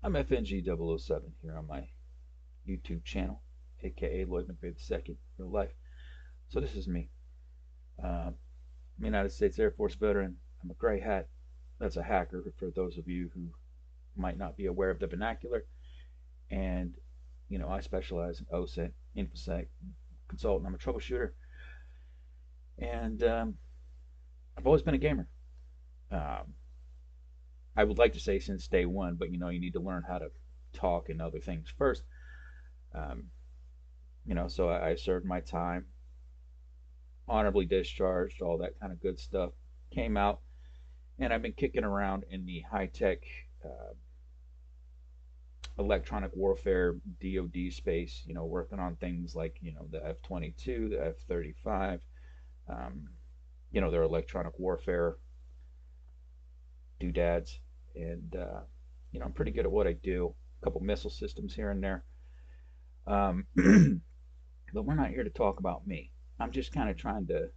I'm FNG007 here on my YouTube channel, aka Lloyd McVeigh II, real life. So this is me. I'm a United States Air Force veteran. I'm a gray hat. That's a hacker for those of you who might not be aware of the vernacular. And, I specialize in OSINT, InfoSec, consultant. I'm a troubleshooter. And I've always been a gamer. Um, I would like to say since day one, but you need to learn how to talk and other things first. Um, so I served my time, honorably discharged, all that kind of good stuff. Came out, and I've been kicking around in the high tech electronic warfare DoD space. Working on things like the F-22, the F-35. Um, their electronic warfare doodads, and I'm pretty good at what I do. A couple missile systems here and there. Um, but we're not here to talk about me. I'm just kind of trying to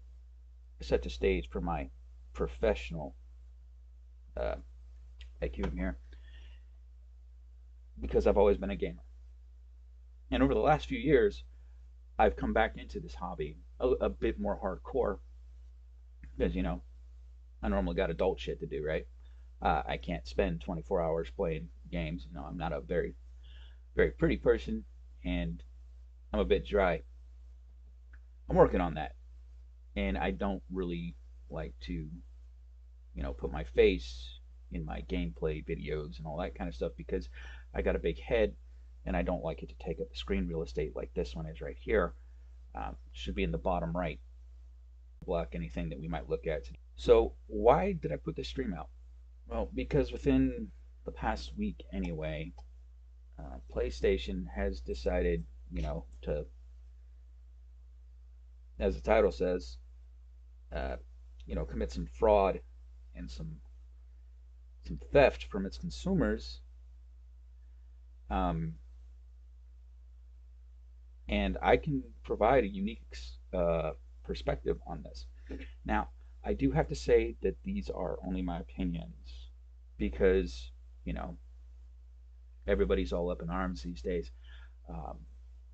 set the stage for my professional uh, acumen here because I've always been a gamer. And over the last few years, I've come back into this hobby a bit more hardcore because, I normally got adult shit to do, right? I can't spend 24 hours playing games. I'm not a very, very pretty person and I'm a bit dry. I'm working on that. And I don't really like to, put my face in my gameplay videos and all that kind of stuff because I got a big head and I don't like it to take up the screen real estate like this one is right here. Should be in the bottom right, block anything that we might look at. So why did I put this stream out? Well, because within the past week anyway, PlayStation has decided, to, as the title says, uh, commit some fraud and some theft from its consumers. Um, and I can provide a unique perspective on this. Now, I do have to say that these are only my opinions because, you know, everybody's all up in arms these days. Um,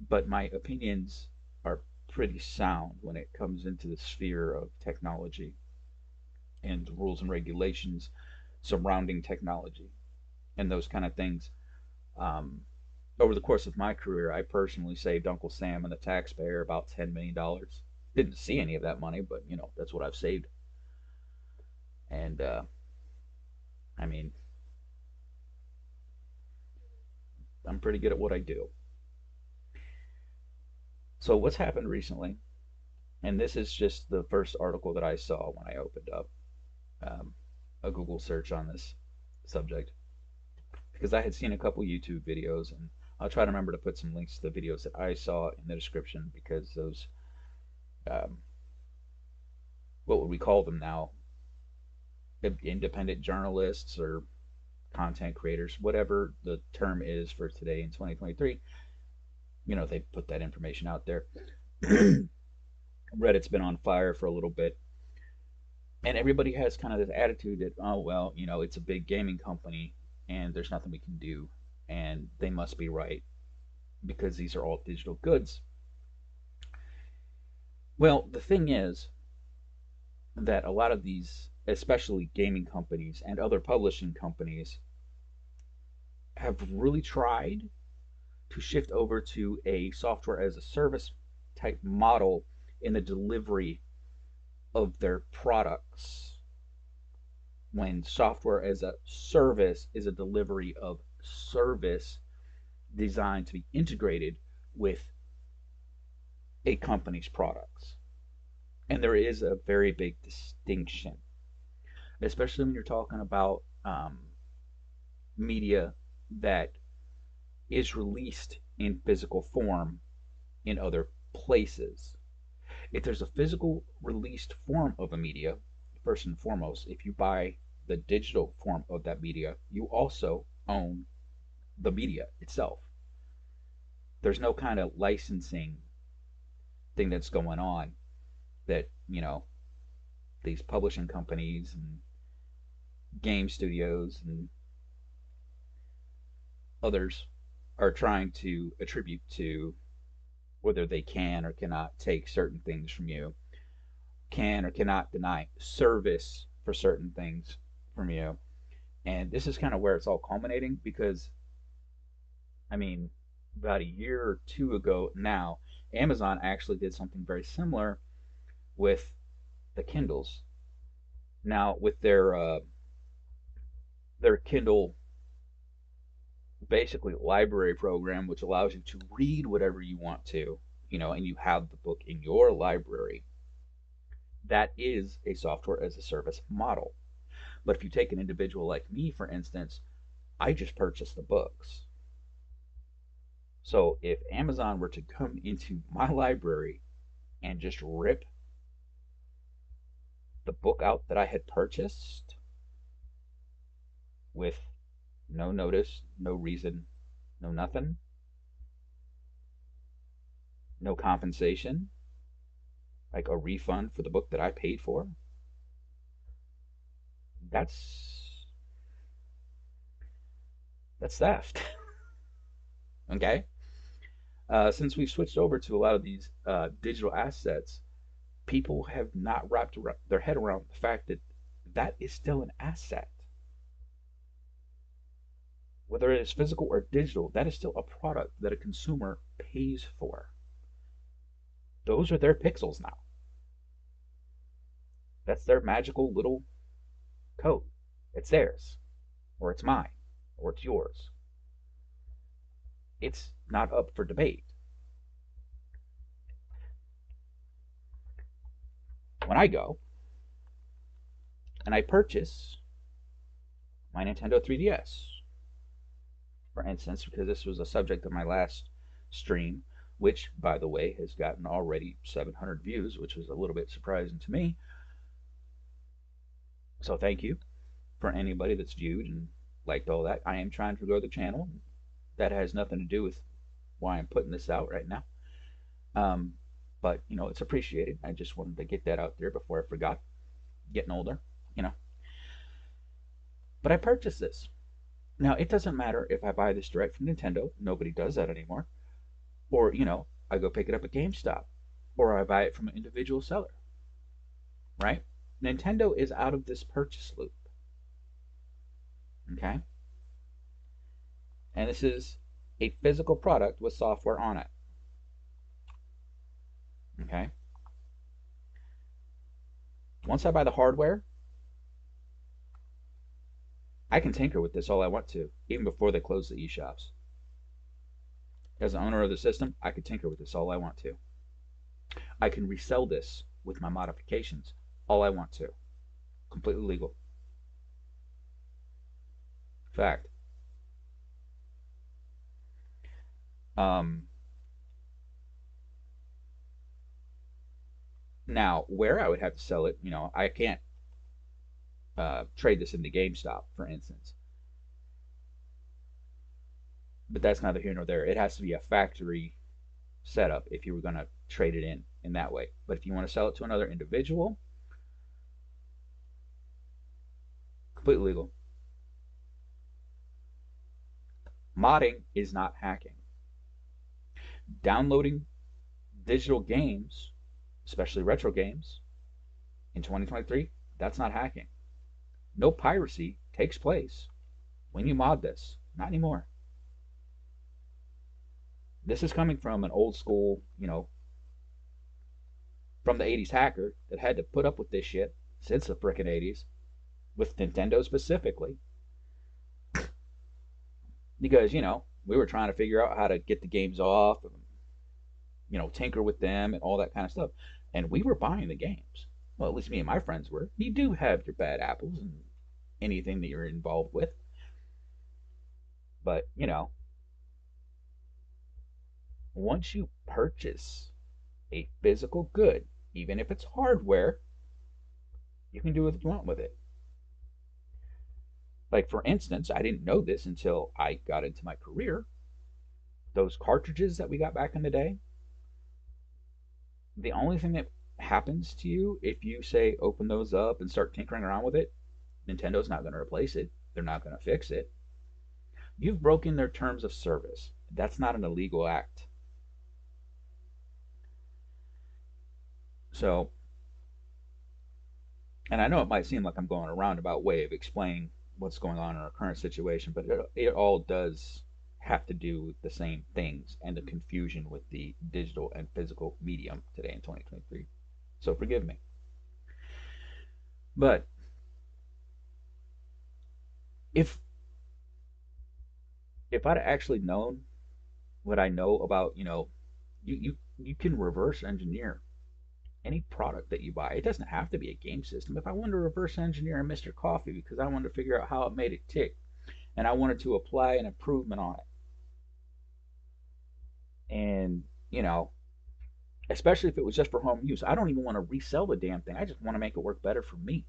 but my opinions are pretty sound when it comes into the sphere of technology and rules and regulations surrounding technology and those kind of things. Um, Over the course of my career, I personally saved Uncle Sam and the taxpayer about $10 million. Didn't see any of that money, but that's what I've saved. And I mean, I'm pretty good at what I do. So what's happened recently, and this is just the first article that I saw when I opened up um, a Google search on this subject, because I had seen a couple YouTube videos, and I'll try to remember to put some links to the videos that I saw in the description because those, um, what would we call them now? Independent journalists or content creators, whatever the term is for today in 2023, they put that information out there. Reddit's been on fire for a little bit, and everybody has kind of this attitude that, oh, well, it's a big gaming company and there's nothing we can do, and they must be right because these are all digital goods. Well, the thing is that a lot of these, especially gaming companies and other publishing companies, have really tried to shift over to a software as a service type model in the delivery of their products, when software as a service is a delivery of service designed to be integrated with a company's products. And there is a very big distinction, especially when you're talking about media that is released in physical form in other places. If there's a physical released form of a media, first and foremost, if you buy the digital form of that media, you also own the media itself. There's no kind of licensing thing that's going on that, these publishing companies and game studios and others are trying to attribute to whether they can or cannot take certain things from you, can or cannot deny service for certain things from you. And this is kind of where it's all culminating because, I mean, about a year or two ago now, Amazon actually did something very similar with the Kindles. Now, with their Kindle basically library program, which allows you to read whatever you want to, and you have the book in your library. That is a software as a service model. But if you take an individual like me, for instance, I just purchase the books. So if Amazon were to come into my library and just rip the book out that I had purchased with no notice, no reason, no nothing, no compensation, like a refund for the book that I paid for, that's that's theft. Okay. Since we've switched over to a lot of these digital assets, people have not wrapped their head around the fact that that is still an asset. Whether it is physical or digital, that is still a product that a consumer pays for. Those are their pixels now. That's their magical little code. It's theirs, or it's mine, or it's yours. It's not up for debate. When I go and I purchase my Nintendo 3DS, for instance, because this was a subject of my last stream, which, by the way, has gotten already 700 views, which was a little bit surprising to me. So thank you for anybody that's viewed and liked all that. I am trying to grow the channel. That has nothing to do with why I'm putting this out right now. Um, but it's appreciated. I just wanted to get that out there before I forgot. Getting older, you know. But I purchased this. Now it doesn't matter if I buy this direct from Nintendo. Nobody does that anymore. Or I go pick it up at GameStop, or I buy it from an individual seller. Right? Nintendo is out of this purchase loop. Okay? And this is a physical product with software on it. Okay? Once I buy the hardware, I can tinker with this all I want to, even before they close the eShops. As the owner of the system, I can tinker with this all I want to. I can resell this with my modifications all I want to. Completely legal. Fact. Um, Now, where I would have to sell it, I can't trade this into GameStop, for instance. But that's neither here nor there. It has to be a factory setup if you were going to trade it in that way. But if you want to sell it to another individual, completely legal. Modding is not hacking. Downloading digital games, especially retro games, in 2023, that's not hacking. No piracy takes place when you mod this. Not anymore. This is coming from an old school, from the 80s hacker that had to put up with this shit since the frickin' 80s, with Nintendo specifically. Because, we were trying to figure out how to get the games off, and, tinker with them and all that kind of stuff. And we were buying the games. Well, at least me and my friends were. You do have your bad apples and anything that you're involved with. But, once you purchase a physical good, even if it's hardware, you can do what you want with it. Like, for instance, I didn't know this until I got into my career. Those cartridges that we got back in the day, the only thing that happens to you if you say open those up and start tinkering around with it, Nintendo's not going to replace it. They're not going to fix it. You've broken their terms of service. That's not an illegal act. So, and I know it might seem like I'm going a roundabout way of explaining what's going on in our current situation, but it all does have to do with the same things and the confusion with the digital and physical medium today in 2023. So forgive me. But if if I'd actually known what I know about, you can reverse engineer any product that you buy. It doesn't have to be a game system. If I wanted to reverse engineer a Mr. Coffee because I wanted to figure out how it made it tick and I wanted to apply an improvement on it, and especially if it was just for home use, I don't even want to resell the damn thing. I just want to make it work better for me.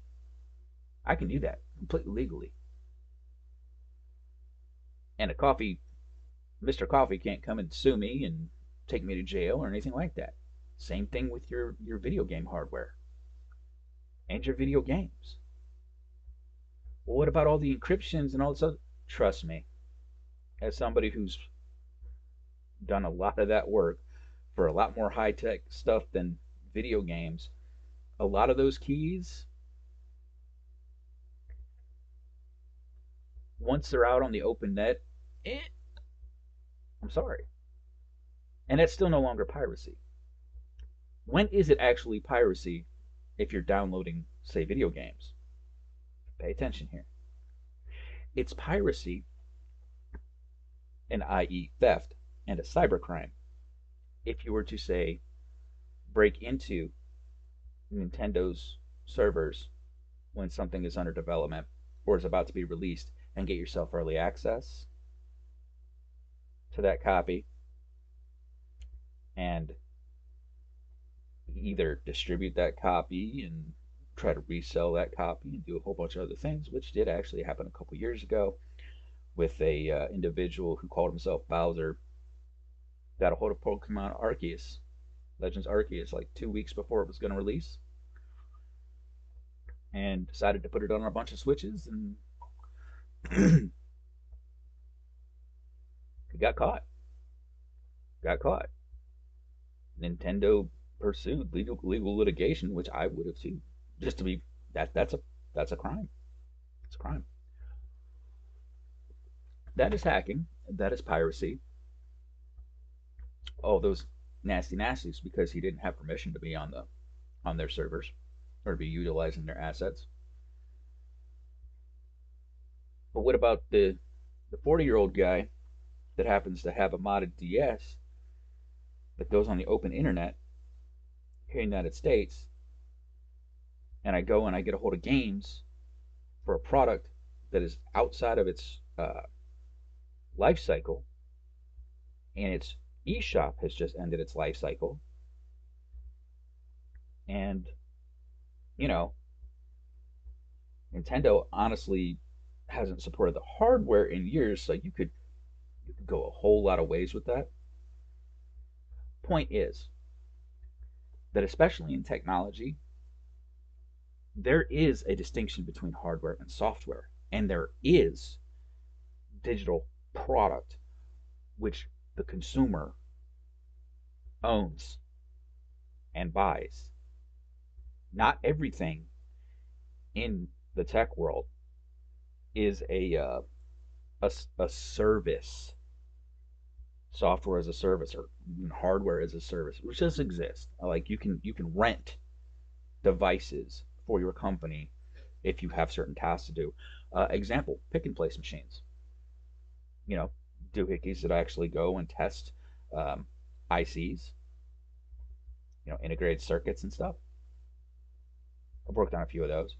I can do that completely legally. And a coffee, Mr. Coffee can't come and sue me and take me to jail or anything like that. Same thing with your video game hardware and your video games. Well, what about all the encryptions and all this other? Trust me, as somebody who's done a lot of that work for a lot more high tech stuff than video games, a lot of those keys, once they're out on the open net, eh, I'm sorry. And that's still no longer piracy. When is it actually piracy if you're downloading, say, video games? Pay attention here. It's piracy, and i.e., theft, and a cybercrime, if you were to, say, break into Nintendo's servers when something is under development or is about to be released and get yourself early access to that copy and either distribute that copy and try to resell that copy and do a whole bunch of other things, which did actually happen a couple years ago with a individual who called himself Bowser, got a hold of Pokemon Arceus, Legends Arceus, like 2 weeks before it was going to release, and decided to put it on a bunch of Switches, and he got caught. Got caught. Nintendo pursued legal litigation, which I would have too. Just to be that's a crime. It's a crime. That is hacking. That is piracy. All those nasty nasties because he didn't have permission to be on their servers or to be utilizing their assets. But what about the 40-year-old guy that happens to have a modded DS that goes on the open internet here in the United States, and I go and I get a hold of games for a product that is outside of its life cycle, and its eShop has just ended its life cycle, and you know, Nintendo honestly hasn't supported the hardware in years, so you could go a whole lot of ways with that. Point is that especially in technology, there is a distinction between hardware and software, and there is digital product which the consumer owns and buys. Not everything in the tech world is a service, software as a service, or hardware as a service, which does exist. Like you can rent devices for your company if you have certain tasks to do. Example: pick and place machines. You know, doohickeys that actually go and test um, ICs, integrated circuits and stuff. I've worked on a few of those.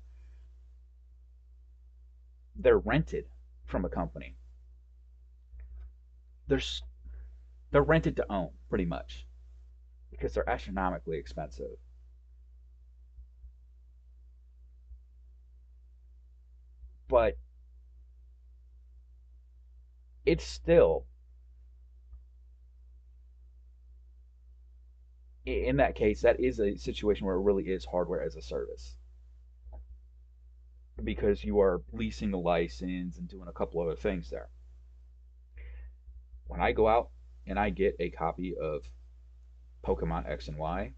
They're rented from a company. They're they're rented to own pretty much because they're astronomically expensive. But it's still, in that case, that is a situation where it really is hardware as a service because you are leasing a license and doing a couple other things there. When I go out and I get a copy of Pokemon X and Y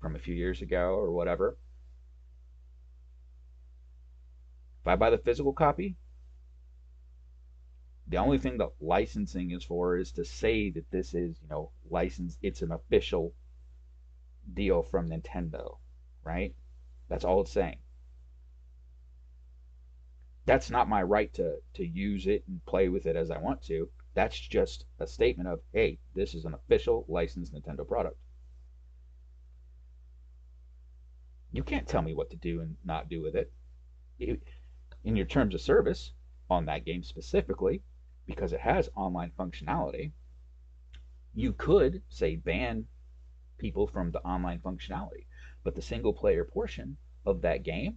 from a few years ago or whatever, if I buy the physical copy, the only thing that licensing is for is to say that this is, licensed. It's an official deal from Nintendo, right? That's all it's saying. That's not my right to use it and play with it as I want to. That's just a statement of, hey, this is an official licensed Nintendo product. You can't tell me what to do and not do with it. In your terms of service on that game specifically, because it has online functionality, you could say ban people from the online functionality, but the single player portion of that game,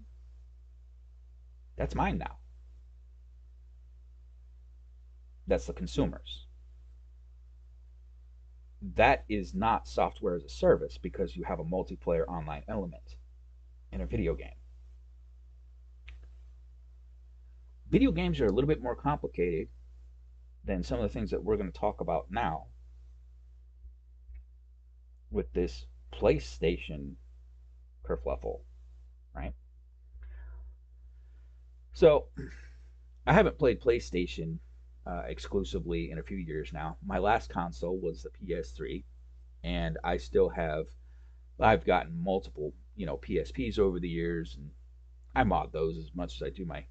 that's mine now. That's the consumers. That is not software as a service because you have a multiplayer online element in a video game. Video games are a little bit more complicated than some of the things that we're going to talk about now with this PlayStation kerfluffle, right? So I haven't played PlayStation exclusively in a few years now. My last console was the PS3, and I've gotten multiple, PSPs over the years, and I mod those as much as I do my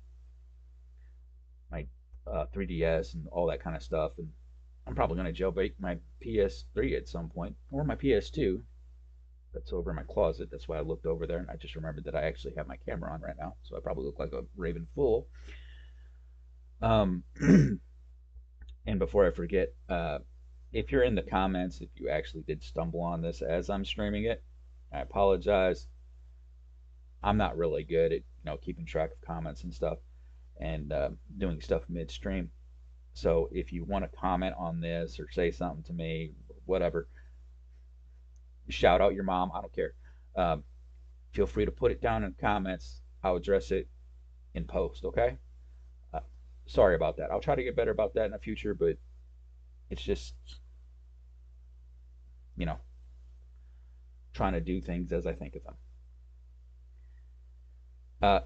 3DS and all that kind of stuff. And I'm probably going to jailbreak my PS3 at some point, or my PS2. That's over in my closet. That's why I looked over there, and I just remembered that I actually have my camera on right now, so I probably look like a raven fool. Um, and before I forget, if you're in the comments, if you actually did stumble on this as I'm streaming it, I apologize. I'm not really good at keeping track of comments and stuff, and doing stuff midstream. So if you want to comment on this or say something to me, whatever, shout out your mom. I don't care. Um, Feel free to put it down in the comments. I'll address it in post. Okay. Uh, Sorry about that. I'll try to get better about that in the future, but it's just you know trying to do things as I think of them.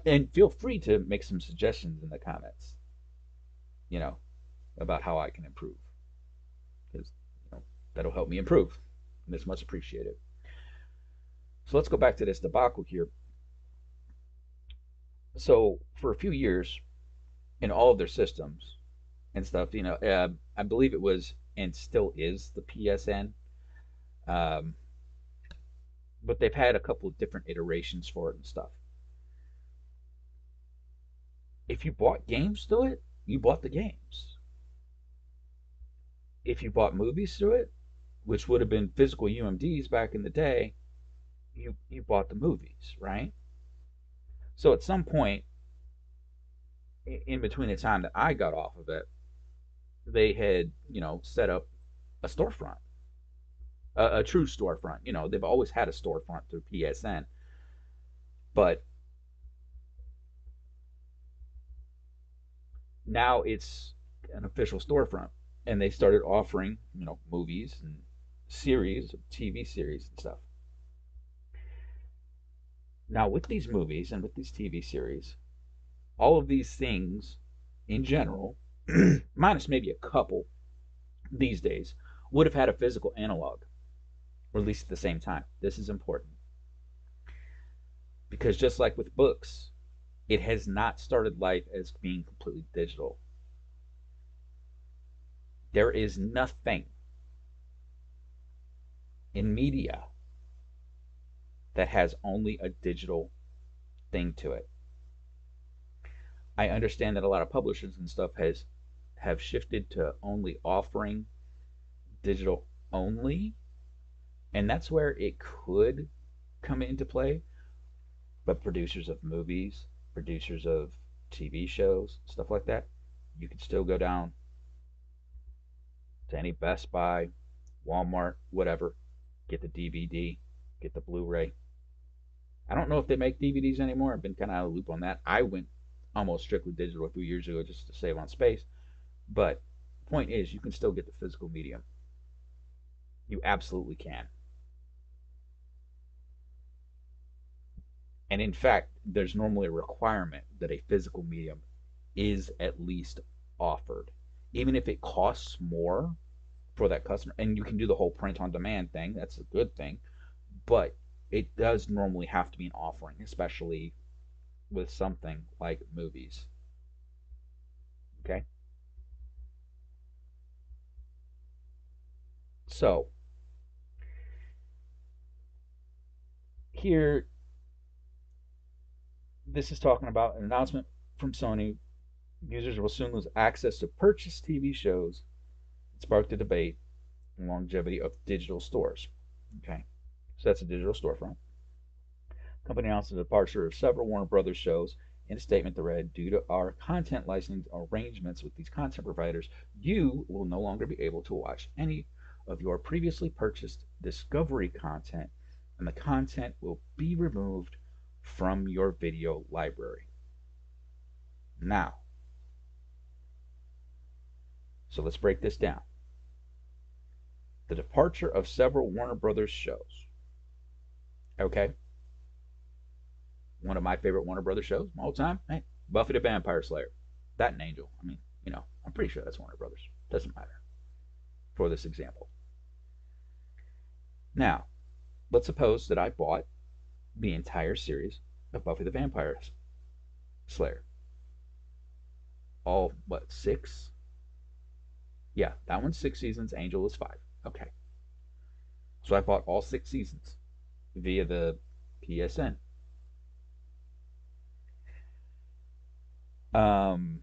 And feel free to make some suggestions in the comments. You know about how I can improve because that'll help me improve, and it's much appreciated. So let's go back to this debacle here. So for a few years, in all of their systems and stuff, I believe it was and still is the PSN, um, but they've had a couple of different iterations for it and stuff. If you bought games through it, you bought the games. If you bought movies through it, which would have been physical UMDs back in the day, you bought the movies, right? So at some point in between the time that I got off of it, they had set up a storefront, a true storefront. They've always had a storefront through PSN, but now it's an official storefront, and they started offering movies and series, TV series and stuff. Now with these movies and with these TV series, all of these things in general, minus maybe a couple these days, would have had a physical analog released at the same time. This is important because just like with books, it has not started life as being completely digital. There is nothing in media that has only a digital thing to it. I understand that a lot of publishers and stuff have shifted to only offering digital only, and that's where it could come into play. But producers of movies, producers of TV shows, stuff like that, you could still go down to any Best Buy, Walmart, whatever, get the DVD, get the Blu-ray. I don't know if they make DVDs anymore. I've been kind of out of the loop on that. I went almost strictly digital a few years ago just to save on space. But Point is, you can still get the physical medium. You absolutely can. And in fact, there's normally a requirement that a physical medium is at least offered, even if it costs more for that customer. And you can do the whole print on demand thing. That's a good thing, but it does normally have to be an offering, especially with something like movies. Okay, so here, this is talking about an announcement from Sony. Users will soon lose access to purchased TV shows. It sparked a debate on longevity of digital stores. Okay, so that's a digital storefront. The company announced the departure of several Warner Brothers shows in a statement that read, due to our content licensing arrangements with these content providers, you will no longer be able to watch any of your previously purchased Discovery content, and the content will be removed from your video library. Now, so let's break this down. The departure of several Warner Brothers shows. Okay, one of my favorite Warner Brothers shows of all time, hey, Buffy the Vampire Slayer. That and Angel. I mean, I'm pretty sure that's Warner Brothers. Doesn't matter for this example. Now, let's suppose that I bought the entire series of Buffy the Vampire Slayer. All, what, six? Yeah, that one's 6 seasons. Angel is five. Okay. So I bought all 6 seasons via the PSN. Um,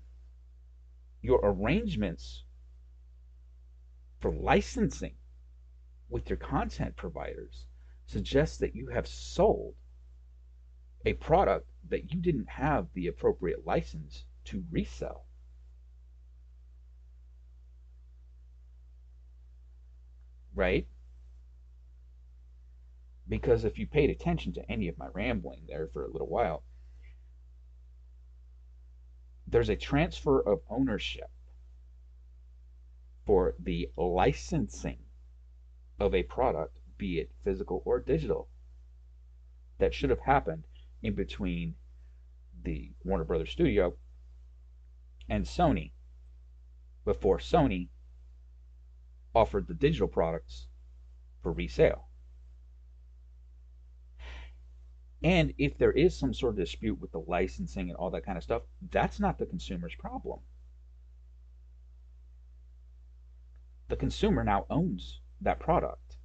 your arrangements for licensing with your content providers suggest that you have sold a product that you didn't have the appropriate license to resell. Right? Because if you paid attention to any of my rambling there for a little while, there's a transfer of ownership for the licensing of a product, be it physical or digital, that should have happened in between the Warner Brothers studio and Sony before Sony offered the digital products for resale. And if there is some sort of dispute with the licensing and all that kind of stuff, that's not the consumer's problem. The consumer now owns that product.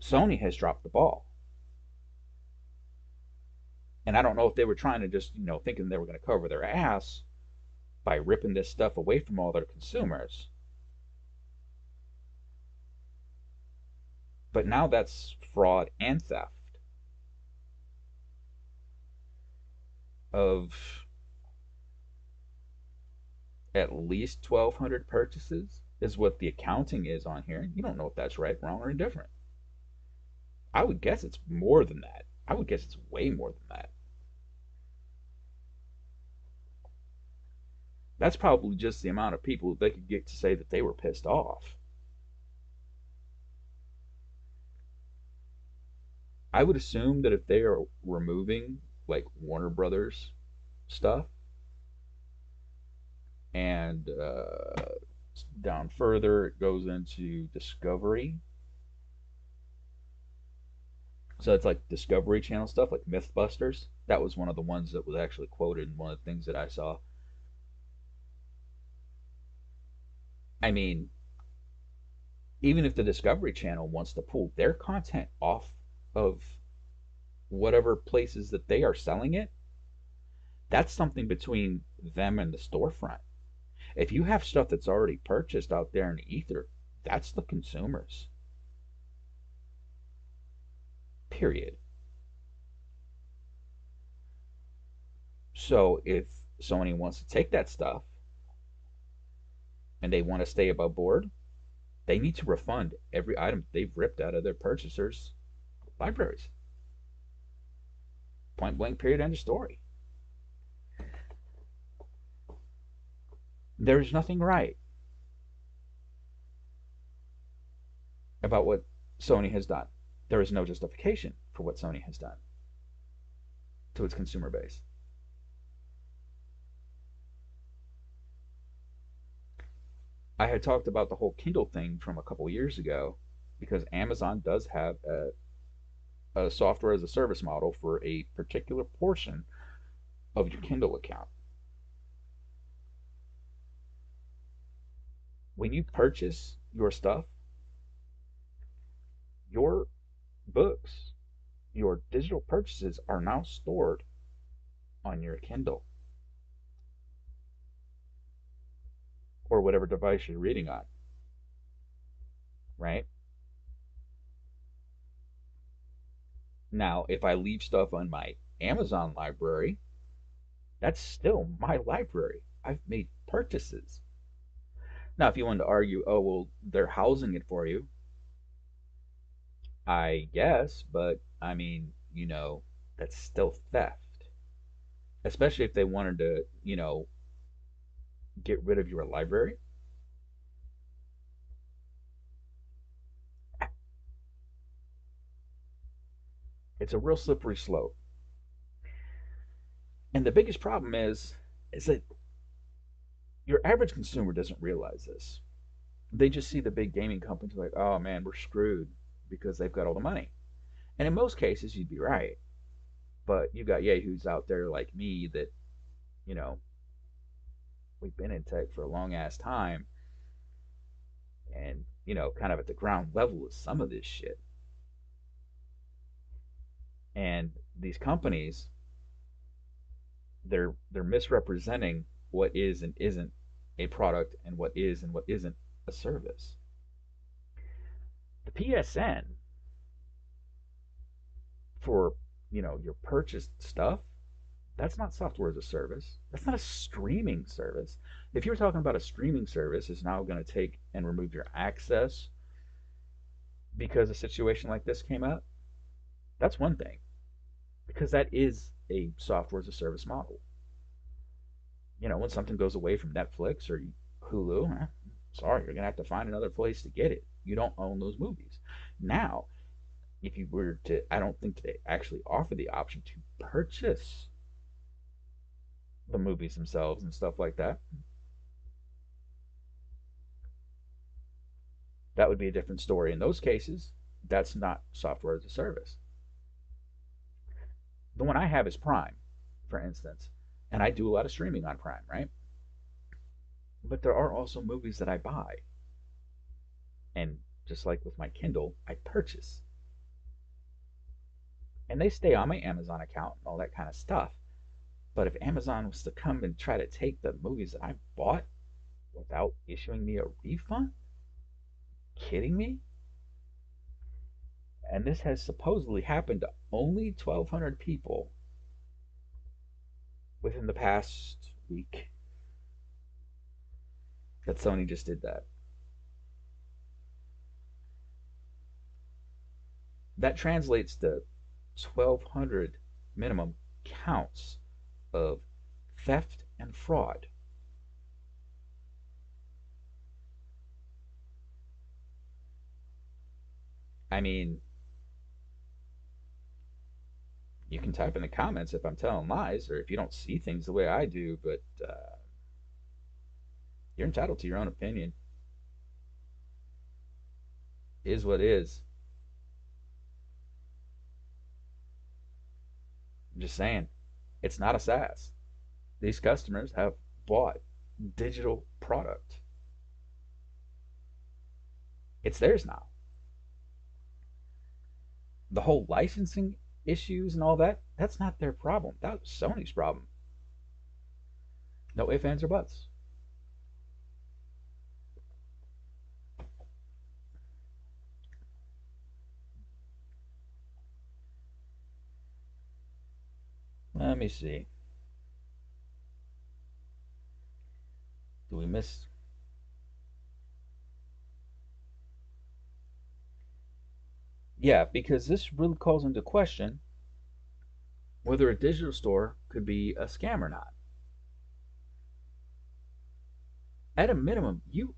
Sony has dropped the ball. And I don't know if they were trying to just, thinking they were going to cover their ass by ripping this stuff away from all their consumers. But now that's fraud and theft of at least 1,200 purchases is what the accounting is on here. You don't know if that's right, wrong, or indifferent. I would guess it's more than that. I would guess it's way more than that. That's probably just the amount of people they could get to say that they were pissed off. I would assume that if they are removing like Warner Brothers stuff and down further it goes into Discovery. So it's like Discovery Channel stuff, like Mythbusters. That was one of the ones that was actually quoted in one of the things that I saw. I mean, even if the Discovery Channel wants to pull their content off of whatever places that they are selling it, that's something between them and the storefront. If you have stuff that's already purchased out there in the ether, that's the consumers. Period. So if Sony wants to take that stuff and they want to stay above board, they need to refund every item they've ripped out of their purchasers' libraries. Point blank, period, end of story. There's nothing right about what Sony has done. There is no justification for what Sony has done to its consumer base. I had talked about the whole Kindle thing from a couple years ago because Amazon does have a software as a service model for a particular portion of your Kindle account. When you purchase your stuff, your books, your digital purchases are now stored on your Kindle or whatever device you're reading on, right? Now, if I leave stuff on my Amazon library, that's still my library. I've made purchases. Now, if you wanted to argue, oh, well, they're housing it for you, I guess, but I mean, that's still theft. Especially if they wanted to, get rid of your library. It's a real slippery slope. And the biggest problem is that your average consumer doesn't realize this. They just see the big gaming companies like, oh man, we're screwed because they've got all the money. And in most cases, you'd be right. But you got yahoos out there like me that, you know, we've been in tech for a long ass time and, kind of at the ground level of some of this shit. And these companies, they're misrepresenting what is and isn't a product and what is and what isn't a service. The PSN for, your purchased stuff, that's not software as a service. That's not a streaming service. If you're talking about a streaming service is now going to take and remove your access because a situation like this came up, that's one thing. Because that is a software as a service model. When something goes away from Netflix or Hulu, sorry, you're going to have to find another place to get it. You don't own those movies. Now, if you were to, I don't think they actually offer the option to purchase the movies themselves and stuff like that. That would be a different story. In those cases, that's not software as a service. The one I have is Prime, for instance, and I do a lot of streaming on Prime, right? But there are also movies that I buy, and just like with my Kindle, I purchase, and they stay on my Amazon account and all that kind of stuff. But if Amazon was to come and try to take the movies that I bought without issuing me a refund, kidding me? And this has supposedly happened to only 1,200 people within the past week that Sony just did that. That translates to 1,200 minimum counts of theft and fraud. I mean, you can type in the comments if I'm telling lies or if you don't see things the way I do, but you're entitled to your own opinion. Is what is. I'm just saying, it's not a SAAS. These customers have bought digital product. It's theirs now. The whole licensing issues and all that, that's not their problem. That's Sony's problem. No ifs, ands, or buts. Let me see. Do we miss? Yeah, because this really calls into question whether a digital store could be a scam or not. At a minimum, you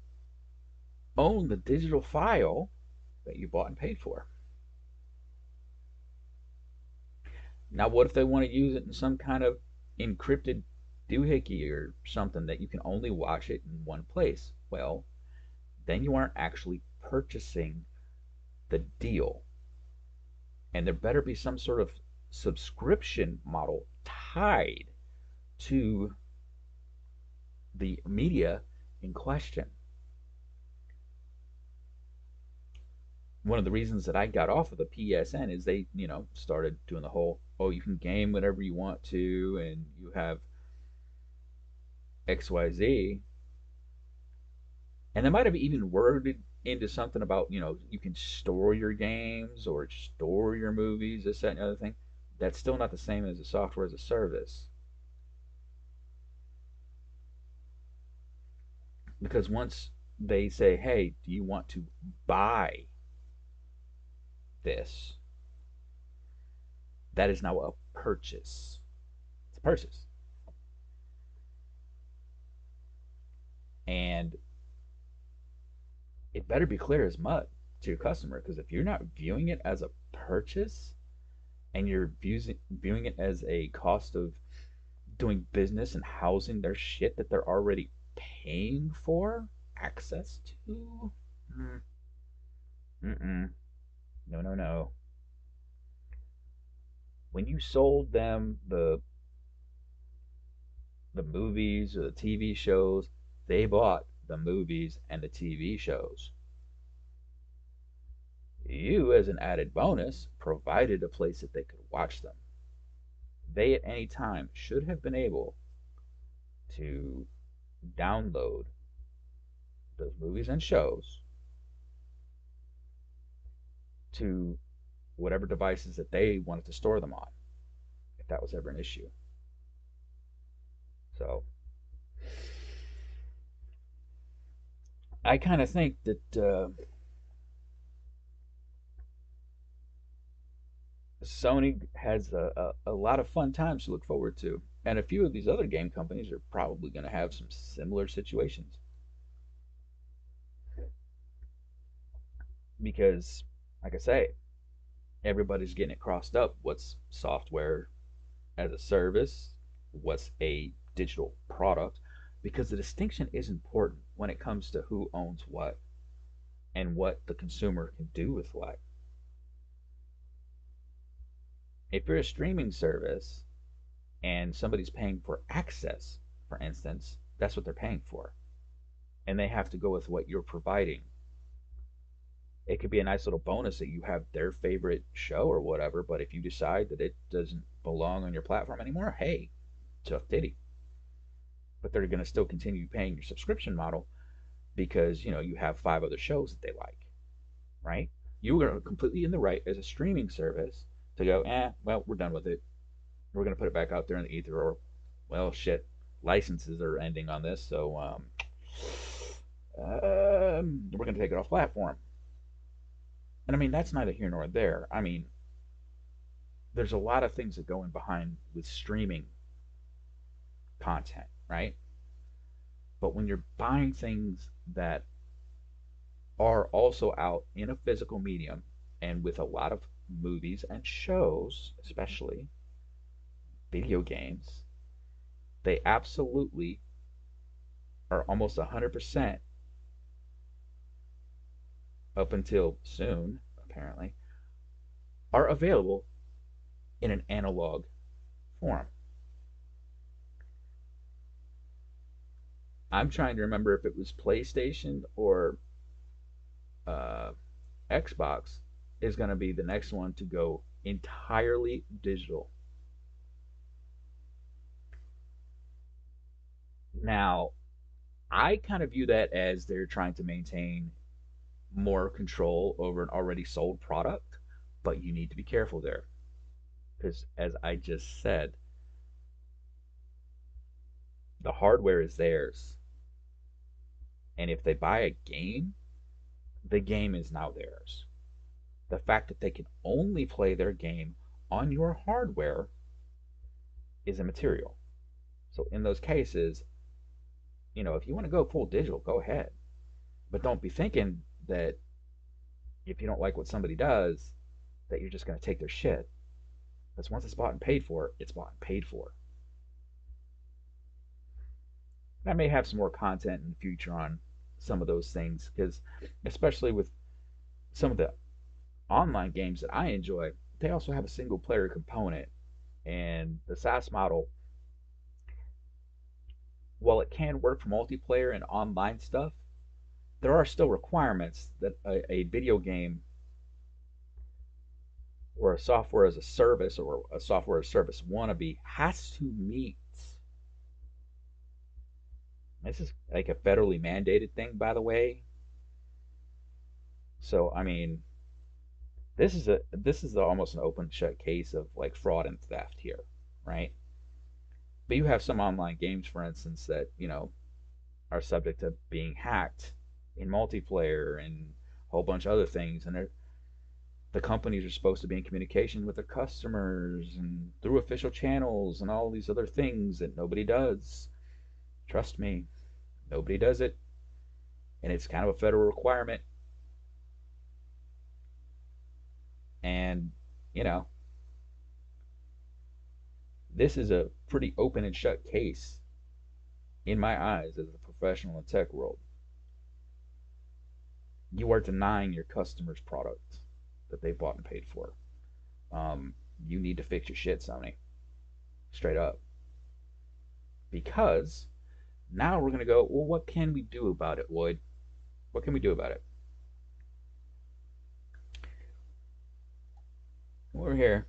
own the digital file that you bought and paid for. Now, what if they want to use it in some kind of encrypted doohickey or something that you can only watch it in one place? Well, then you aren't actually purchasing the deal. And there better be some sort of subscription model tied to the media in question. One of the reasons that I got off of the PSN is they, started doing the whole, oh, you can game whenever you want to, and you have XYZ. And they might have even worded into something about, you can store your games or store your movies, this, that, and the other thing. That's still not the same as a software as a service. Because once they say, hey, do you want to buy this? That is now a purchase. It's a purchase. And it better be clear as mud to your customer, because if you're not viewing it as a purchase and you're viewing it as a cost of doing business and housing their shit that they're already paying for access to, mm, mm-mm, no, no, no. When you sold them the movies or the TV shows, they bought the movies and the TV shows. You, as an added bonus, provided a place that they could watch them. They, at any time, should have been able to download those movies and shows to whatever devices that they wanted to store them on, if that was ever an issue. So I kind of think that Sony has a lot of fun times to look forward to. And a few of these other game companies are probably going to have some similar situations because, like I say, everybody's getting it crossed up. What's software as a service? What's a digital product? Because the distinction is important when it comes to who owns what and what the consumer can do with what. If you're a streaming service and somebody's paying for access, for instance, that's what they're paying for. And they have to go with what you're providing. It could be a nice little bonus that you have their favorite show or whatever, but if you decide that it doesn't belong on your platform anymore, hey, tough titty. But they're going to still continue paying your subscription model because, you have five other shows that they like, right? You are completely in the right as a streaming service to go, well, we're done with it. We're going to put it back out there in the ether, or, well, shit, licenses are ending on this, so we're going to take it off platform. And I mean, that's neither here nor there. I mean, there's a lot of things that go in behind with streaming content, right? But when you're buying things that are also out in a physical medium and with a lot of movies and shows, especially video games, they absolutely are almost 100% up until soon, apparently, are available in an analog form. I'm trying to remember if it was PlayStation or uh, Xbox is going to be the next one to go entirely digital. Now, I kind of view that as they're trying to maintain more control over an already sold product, but you need to be careful there because, as I just said, the hardware is theirs. And if they buy a game, the game is now theirs. The fact that they can only play their game on your hardware is immaterial. So in those cases, if you want to go full digital, go ahead. But don't be thinking that if you don't like what somebody does, that you're just going to take their shit. Because once it's bought and paid for, it's bought and paid for. I may have some more content in the future on some of those things because, especially with some of the online games that I enjoy, they also have a single player component. And the SaaS model, while it can work for multiplayer and online stuff, there are still requirements that a video game or a software as a service or a software as a service wannabe has to meet. This is like a federally mandated thing, by the way. So, I mean, this is almost an open shut case of like fraud and theft here, right? But you have some online games, for instance, that are subject to being hacked in multiplayer and a whole bunch of other things, and the companies are supposed to be in communication with their customers and through official channels and all these other things that nobody does. Trust me, nobody does it, and it's kind of a federal requirement. And you know, this is a pretty open and shut case in my eyes as a professional in tech world. You are denying your customers product that they bought and paid for. You need to fix your shit, Sony, straight up, because now we're gonna go. Well, what can we do about it, Lloyd? What can we do about it? We're here,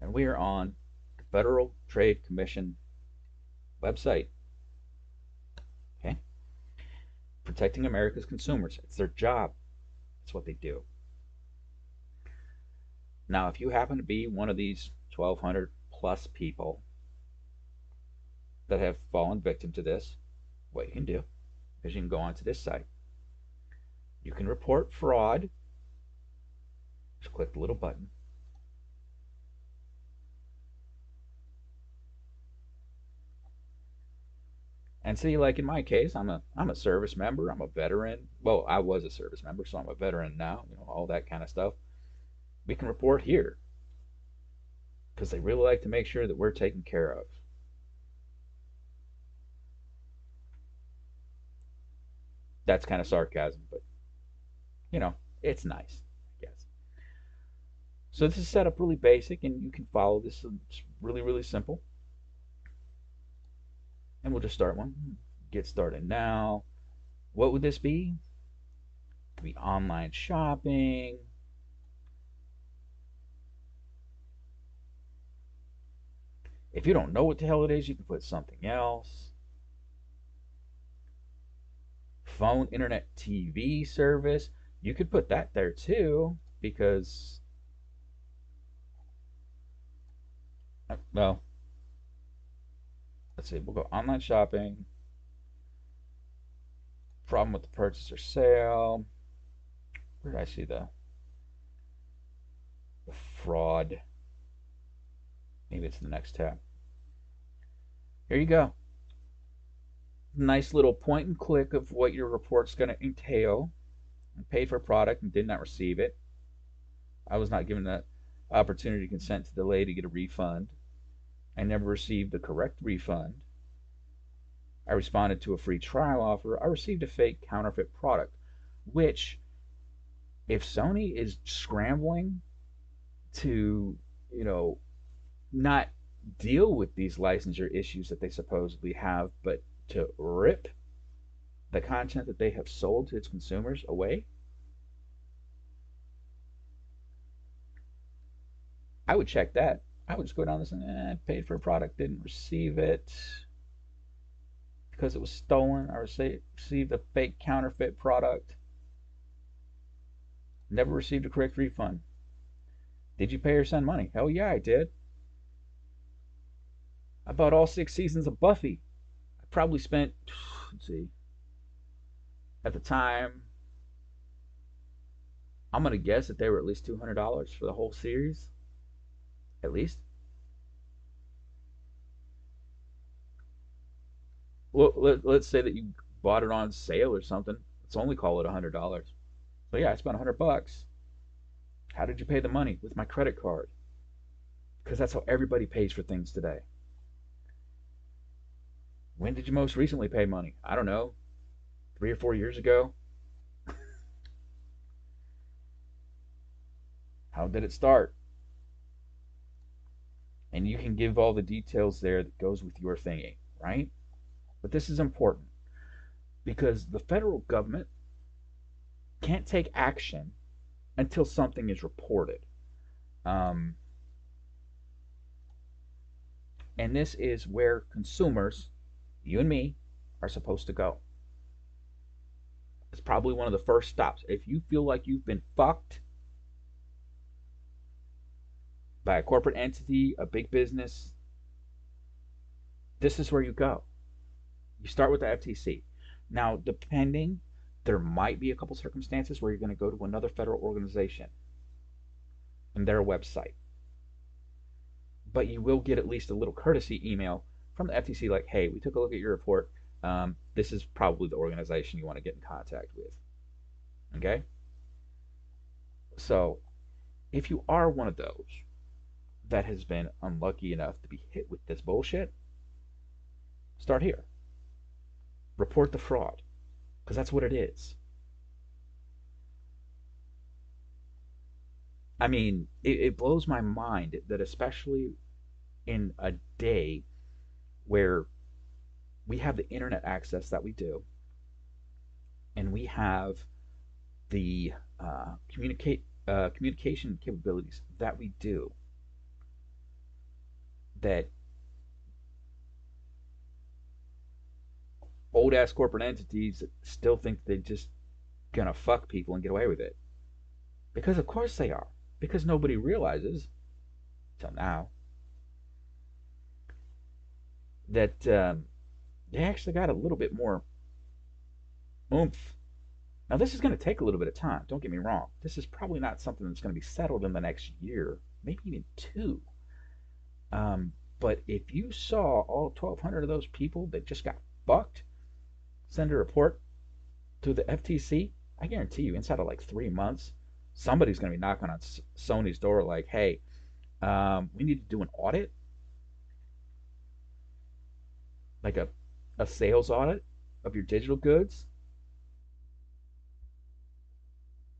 and we are on the Federal Trade Commission website. Okay, protecting America's consumers. It's their job. It's what they do. Now, if you happen to be one of these 1,200 plus people that have fallen victim to this, what you can do is you can go onto this site. You can report fraud. Just click the little button. And see, like in my case, I'm a service member. I'm a veteran. Well, I was a service member, so I'm a veteran now. All that kind of stuff. We can report here because they really like to make sure that we're taken care of. That's kind of sarcasm, but you know, it's nice, I guess. So this is set up really basic, and you can follow this. It's really, really simple. And we'll just start one. Get started now. What would this be? It could be online shopping. If you don't know what the hell it is, you can put something else. Phone, internet, TV service. You could put that there too, because, well, let's see. We'll go online shopping. Problem with the purchase or sale. Where did I see the fraud? Maybe it's the next tab. Here you go. Nice little point and click of what your report's going to entail. I paid for a product and did not receive it. I was not given the opportunity to consent to delay to get a refund. I never received the correct refund. I responded to a free trial offer. I received a fake counterfeit product, which, if Sony is scrambling to, you know, not deal with these licensure issues that they supposedly have, but to rip the content that they have sold to its consumers away, I would check that. I would just go down this and paid for a product, didn't receive it because it was stolen. I received a fake counterfeit product, never received a correct refund. Did you pay or send money? Hell yeah, I did. I bought all 6 seasons of Buffy. I probably spent, let's see, at the time, I'm gonna guess that they were at least $200 for the whole series, at least. Well, let's say that you bought it on sale or something. Let's only call it $100. So yeah, I spent $100. How did you pay the money? With my credit card. Because that's how everybody pays for things today. When did you most recently pay money? I don't know, 3 or 4 years ago. How did it start? And you can give all the details there that goes with your thingy, right? But this is important because the federal government can't take action until something is reported. Um, and this is where consumers, you and me, are supposed to go. It's probably one of the first stops. If you feel like you've been fucked by a corporate entity, a big business, this is where you go. You start with the FTC. Now, depending, there might be a couple circumstances where you're going to go to another federal organization and their website, but you will get at least a little courtesy email from the FTC like, hey, we took a look at your report. This is probably the organization you want to get in contact with. Okay? So, if you are one of those that has been unlucky enough to be hit with this bullshit, start here. Report the fraud, because that's what it is. I mean, it blows my mind that, especially in a day where we have the internet access that we do, and we have the communication capabilities that we do, that old ass corporate entities still think they're just gonna fuck people and get away with it. Because of course they are. Because nobody realizes till now that they actually got a little bit more oomph. Now this is going to take a little bit of time. Don't get me wrong. This is probably not something that's going to be settled in the next year, maybe even two. Um, but if you saw all 1,200 of those people that just got fucked send a report to the FTC, I guarantee you, inside of like 3 months, somebody's going to be knocking on Sony's door like, hey, we need to do an audit, like a sales audit of your digital goods.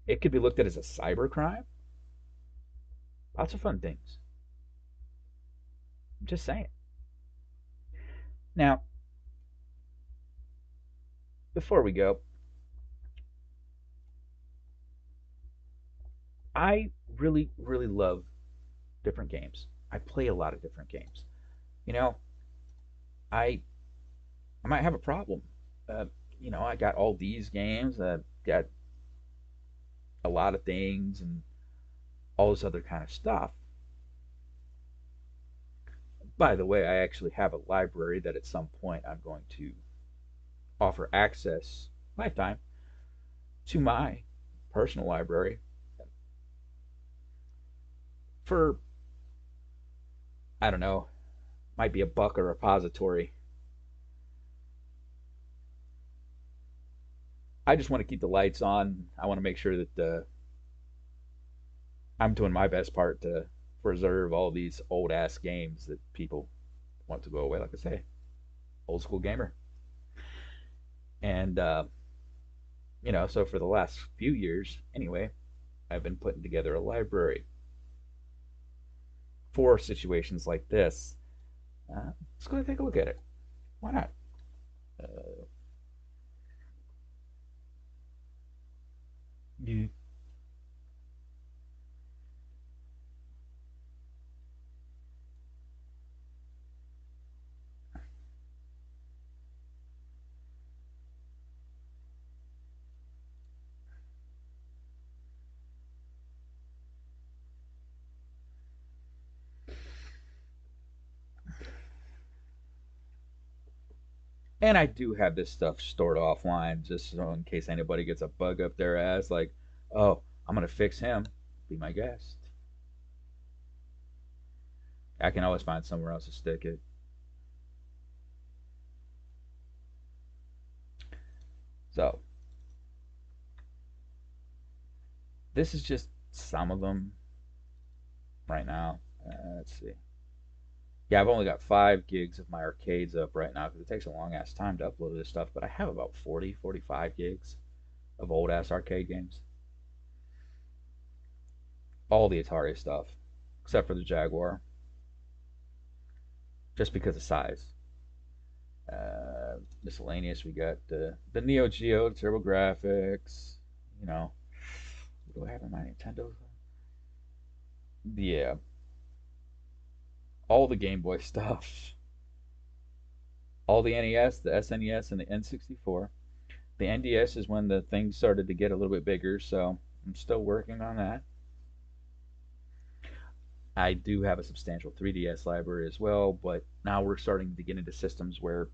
It could be looked at as a cyber crime. Lots of fun things. I'm just saying. Now, before we go, I really, really love different games. I play a lot of different games. You know, I I might have a problem. Uh, I got all these games. Got a lot of things and all this other kind of stuff. By the way, I actually have a library that at some point I'm going to offer access lifetime to my personal library for, I don't know, might be a buck a repository. I just want to keep the lights on. I want to make sure that I'm doing my best part to preserve all these old ass games that people want to go away. Like I say, old school gamer. And so for the last few years, anyway, I've been putting together a library for situations like this. Let's go and take a look at it. Why not? Uh, you And I do have this stuff stored offline just so in case anybody gets a bug up their ass, like, oh, I'm gonna fix him. Be my guest. I can always find somewhere else to stick it. So this is just some of them right now. Let's see. Yeah, I've only got 5 gigs of my arcades up right now because it takes a long ass time to upload this stuff. But I have about 40, 45 gigs of old ass arcade games. All the Atari stuff, except for the Jaguar, just because of size. Miscellaneous, we got the Neo Geo, Turbo Graphics. You know, what do I have in my Nintendo? Yeah, all the Game Boy stuff, all the NES, the SNES, and the N64. The NDS is when the things started to get a little bit bigger, so I'm still working on that. I do have a substantial 3DS library as well, but now we're starting to get into systems where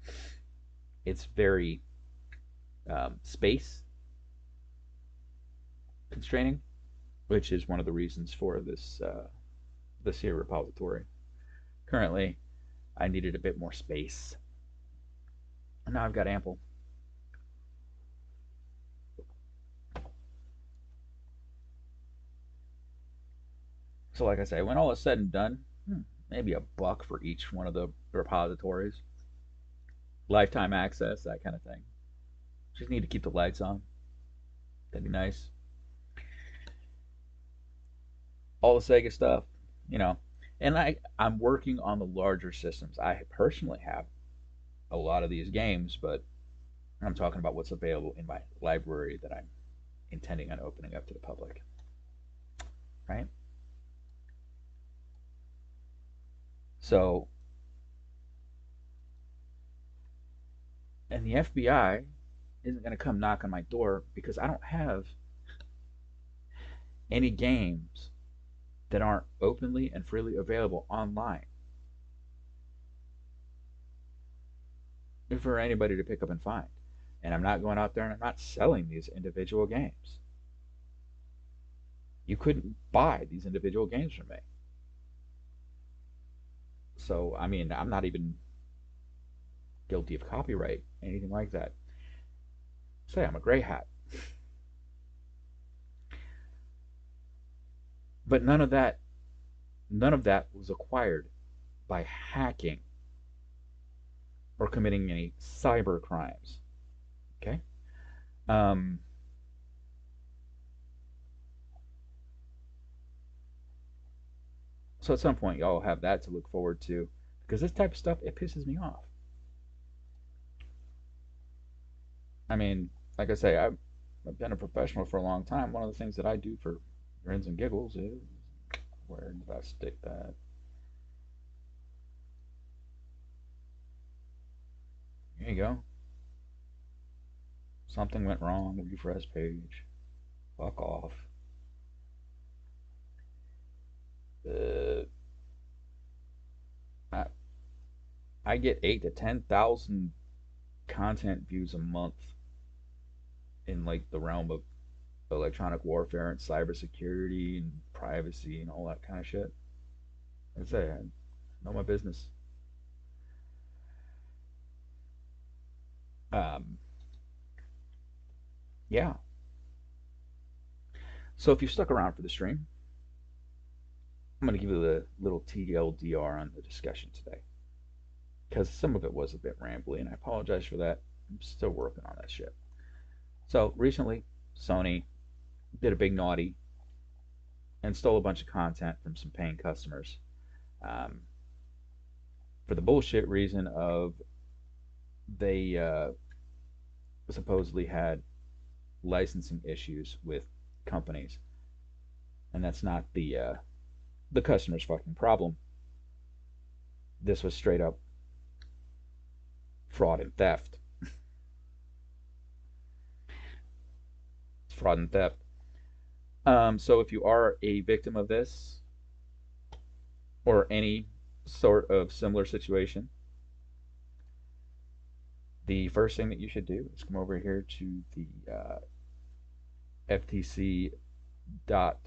it's very space constraining, which is one of the reasons for this here repository. Currently, I needed a bit more space, and now I've got ample. So, like I say, when all is said and done, maybe a buck for each one of the repositories, lifetime access, that kind of thing. Just need to keep the lights on. That'd be nice. All the Sega stuff, you know. And I'm working on the larger systems. I personally have a lot of these games, but I'm talking about what's available in my library that I'm intending on opening up to the public, right? So, and the FBI isn't going to come knock on my door because I don't have any games that aren't openly and freely available online for anybody to pick up and find. And I'm not going out there and I'm not selling these individual games. You couldn't buy these individual games from me. So, I mean, I'm not even guilty of copyright, anything like that. Say I'm a gray hat. But none of that was acquired by hacking or committing any cyber crimes. Okay? Um, so at some point, y'all have that to look forward to because this type of stuff, it pisses me off. I mean, like I say, I've been a professional for a long time. One of the things that I do for grins and giggles is where did I stick that? Here you go. Something went wrong. Refresh page. Fuck off. Uh, I, I get 8 to 10,000 content views a month in like the realm of electronic warfare and cybersecurity and privacy and all that kind of shit. Like I say, I know my business. Um, yeah. So if you stuck around for the stream, I'm going to give you the little TLDR on the discussion today because some of it was a bit rambly, and I apologize for that. I'm still working on that shit. So recently, Sony did a big naughty and stole a bunch of content from some paying customers um, for the bullshit reason of they supposedly had licensing issues with companies, and that's not the customer's fucking problem. This was straight up fraud and theft. It's fraud and theft. So if you are a victim of this or any sort of similar situation, the first thing that you should do is come over here to the FTC dot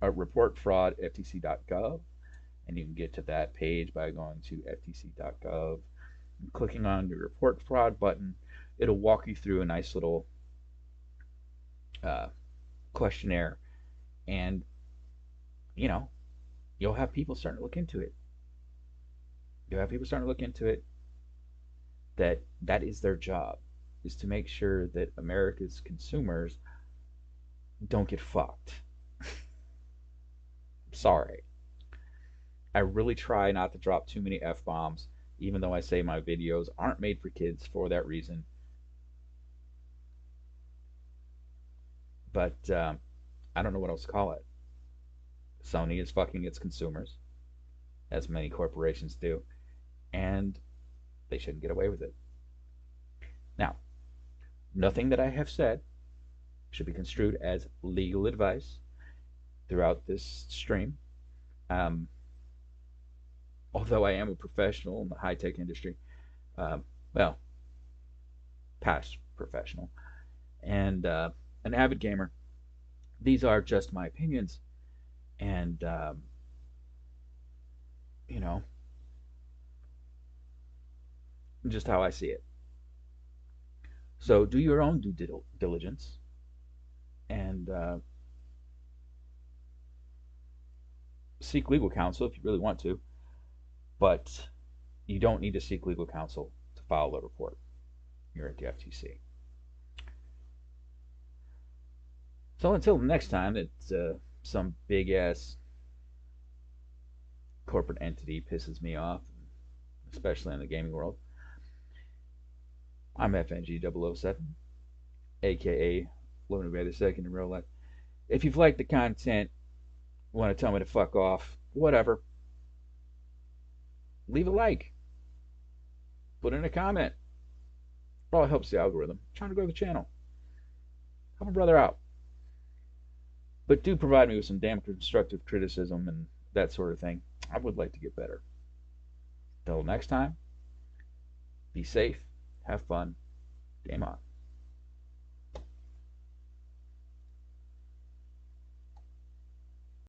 report fraud ftc.gov, and you can get to that page by going to ftc.gov and clicking on the report fraud button. It'll walk you through a nice little uh, questionnaire, and you know, you'll have people starting to look into it. You'll have people starting to look into it that is their job, is to make sure that America's consumers don't get fucked. Sorry. I really try not to drop too many F bombs, even though I say my videos aren't made for kids for that reason. But I don't know what else to call it. Sony is fucking its consumers, as many corporations do, and they shouldn't get away with it. Now, nothing that I have said should be construed as legal advice throughout this stream. Um, Although I am a professional in the high tech industry, um, well, past professional, and an avid gamer, these are just my opinions and, you know, just how I see it. So do your own due diligence and seek legal counsel if you really want to, but you don't need to seek legal counsel to file a report. You're at the FTC. So until the next time that some big ass corporate entity pisses me off, especially in the gaming world, I'm FNG007, aka Loner Bay the Second in real life. If you've liked the content, want to tell me to fuck off, whatever, leave a like, put in a comment. It all helps the algorithm. I'm trying to grow the channel. Help a brother out. But do provide me with some damn constructive criticism and that sort of thing. I would like to get better. Till next time, be safe, have fun, game on.